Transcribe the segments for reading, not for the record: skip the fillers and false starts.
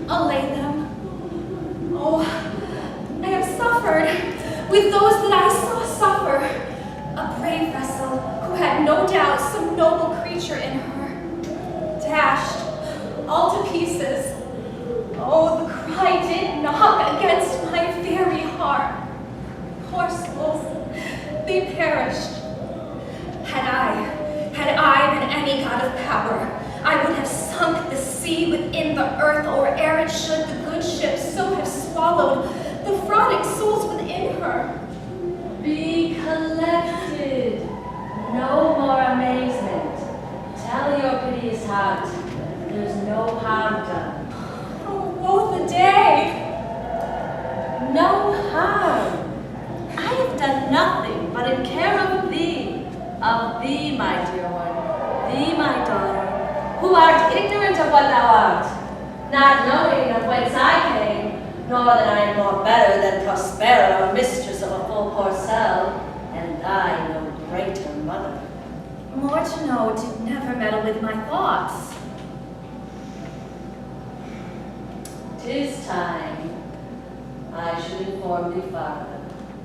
allay them. Oh, I have suffered with those that I saw suffer. A brave vessel who had no doubt some noble creature in her, dashed all to pieces. Oh, the cry did knock against my very heart. Poor souls, they perished. Had I been any god of power, I would have sunk the sea within the earth, or ere it should the good ship so have swallowed the frolic souls within her. Be collected. No more amazement. Tell your piteous heart, there's no harm done. Oh, woe the day! No harm. I have done nothing but in care of thee, my dear one, thee, my daughter, who art ignorant of what thou art, not knowing of whence I came, nor that I am more better than Prospera, mistress of a full porcel, and thy no greater mother. More to know did never meddle with my thoughts. 'Tis time I should inform thee farther.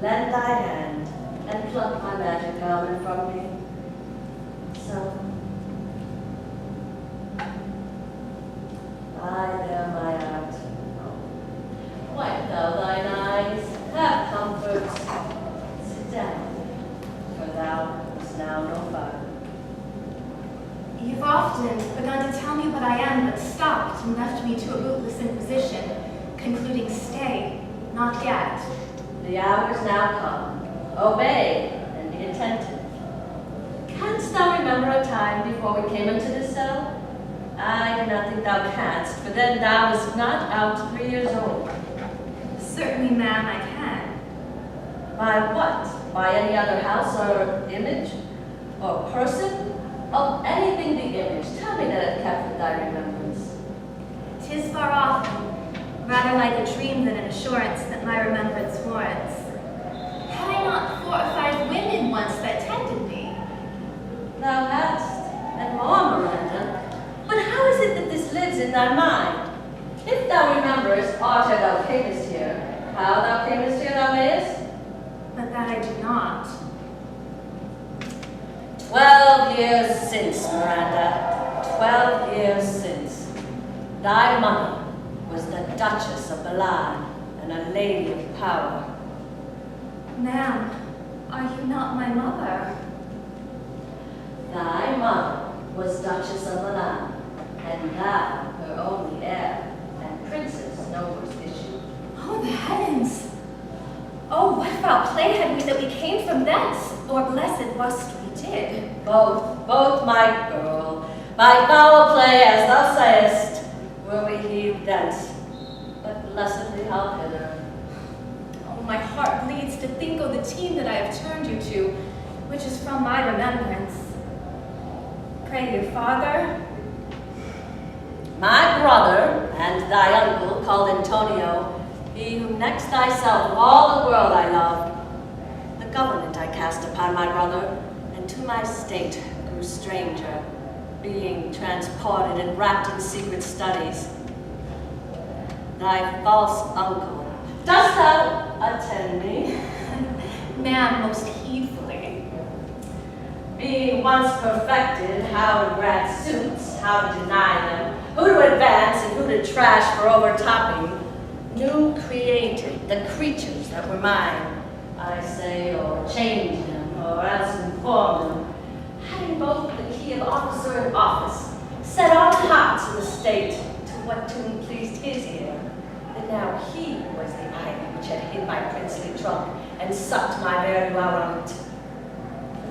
Lend thy hand and pluck my magic garment from me. So, lie there, my art. Wipe thou thine eyes, have comfort. Sit down, for thou hast now no farther. You've often begun to tell me what I am, but stopped and left me to a bootless inquisition, concluding stay, not yet. The hour is now come. Obey and be attentive. Canst thou remember a time before we came into this cell? I do not think thou canst, for then thou wast not out 3 years old. Certainly, ma'am, I can. By what? By any other house or image? Or person? Of anything the image. Tell me that it kept with thy remembrance. 'Tis far off, rather like a dream than an assurance that my remembrance warrants. Had I not 4 or 5 women once that tended me? Thou hast, and more, Miranda. But how is it that this lives in thy mind? If thou rememberest aught ere thou camest here, how thou camest here thou mayest? But that I do not. 12 years since, Miranda, 12 years since, thy mother was the Duchess of Milan and a lady of power. Ma'am, are you not my mother? Thy mother was Duchess of Milan, and thou her only heir, and princess noblest issue. Oh, the heavens! Oh, what foul play had we that we came from thence, or blessed wast we did? Both, my girl, by foul play, as thou sayest, were we heaved thence, but blessedly how hither. Oh, my heart bleeds to think of the team that I have turned you to, which is from my remembrance. Pray your father? My brother and thy uncle, called Antonio, he whom next thyself of all the world I love. The government I cast upon my brother, and to my state grew stranger, being transported and wrapped in secret studies. Thy false uncle, dost thou attend me? Ma'am, most heedfully. Being once perfected, how to grant suits, how to deny them, who to advance and who to trash for overtopping, new created the creatures that were mine, I say, or change them, or else inform them, having both the key of officer and office, set on hot to the state, to what tune pleased his ear, and now he was the ivy which had hid my princely trunk, and sucked my verdure out.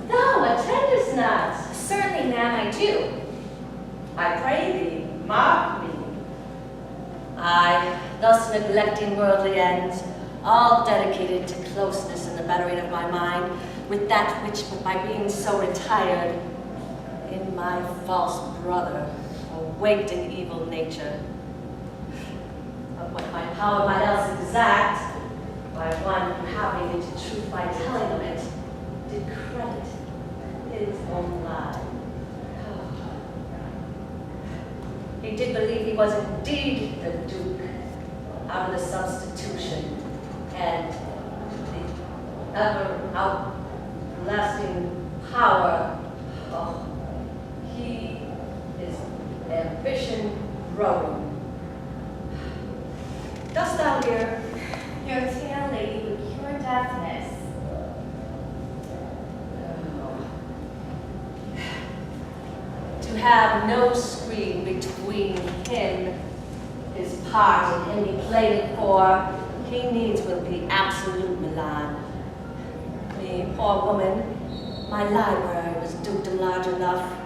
Thou attendest not. Certainly, ma'am, I do. I pray thee, mark me. I, thus neglecting worldly ends, all dedicated to closeness in the bettering of my mind, with that which, by being so retired, in my false brother, awaked an evil nature. But what my power might else exact, by one who having into truth by telling of it, did credit his own lie. He did believe he was indeed the Duke, out of the substitution, and the ever outlasting power. Oh, he is ambition growing. Dost thou hear? Your tale, lady, would cure deafness. To have no screen between him, his part, and him he played it for, he needs will be absolute Milan. Me, poor woman, my library was dukedom large enough.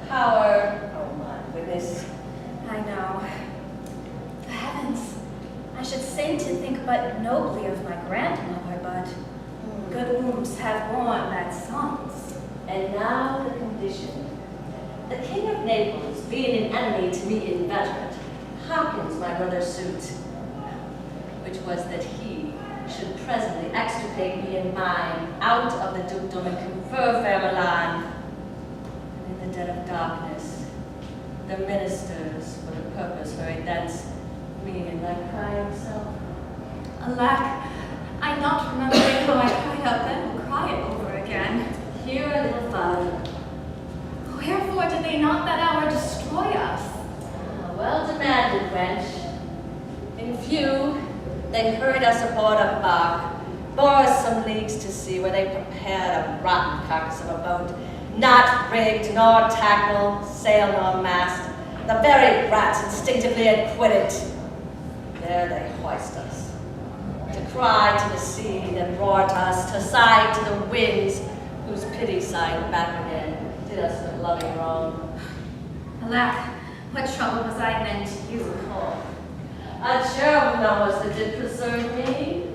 Power, oh my goodness. I know. The heavens, I should say to think but nobly of my grandmother, but good wombs have borne bad sons. And now the condition. The King of Naples, being an enemy to me inveterate, hearkens my brother's suit, which was that he should presently extricate me and mine out of the dukedom and confer fair Milan. And in the dead of darkness, the ministers, for the purpose hurried thence, me and my crying self. Alack, I not remembering how I cried out then will cry it over again. Here a little fun. Wherefore did they not that hour destroy us? Well demanded, wench. In few, they hurried us aboard a bark, bore us some leagues to sea, where they prepared a rotten carcass of a boat, not rigged, nor tackle, sail, nor mast. The very rats instinctively had quit it. There they hoist us, to cry to the sea, then roar to us, to sigh to the winds, whose pity sighed back again, did us but loving wrong. Alack, what trouble was I then to you? A cherub thou wast that did preserve me.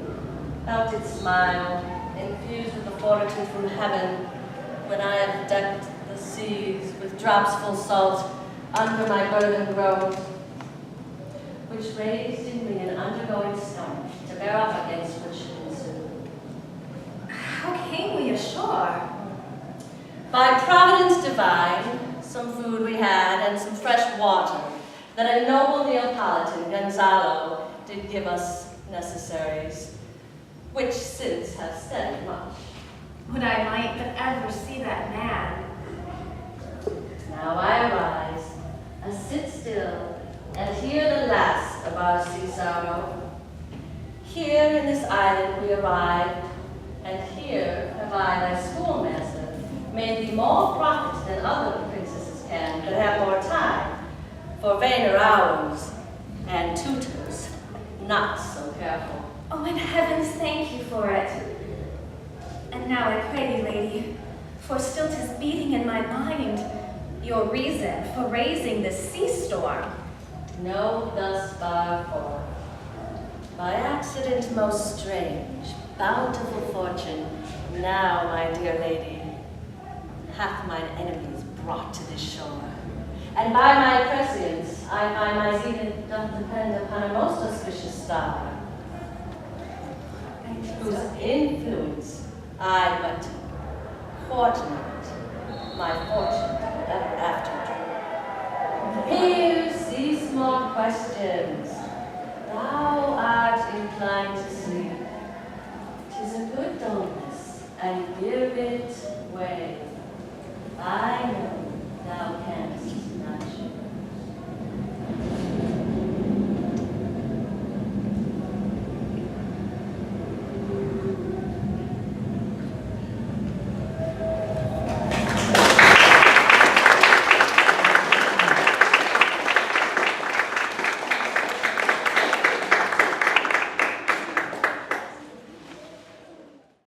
Thou didst smile, infused with the fortitude from heaven, when I have decked the seas with drops full salt under my burden groans, which raised in me an undergoing stomach to bear up against what should ensue. How came we ashore? By providence divine, some food we had and some fresh water, that a noble Neapolitan, Gonzalo, did give us necessaries, which since have steadied much. Would I might but ever see that man. Now I arise, and sit still, and hear the last of our sea sorrow. Here in this island we arrived, and here have I, thy schoolmaster, made thee more profit than other princesses can, that have more time, for vainer hours, and tutors not so careful. Oh, in heavens, thank you for it. And now I pray thee, lady, for still 'tis beating in my mind your reason for raising this sea storm. Know thus far forth, by accident most strange, bountiful fortune, now, my dear lady, hath mine enemies brought to this shore. And by my prescience, I find my zeal doth depend upon a most auspicious star, whose influence I but court not, my fortune ever after drew. Here cease more questions, thou art inclined to sleep.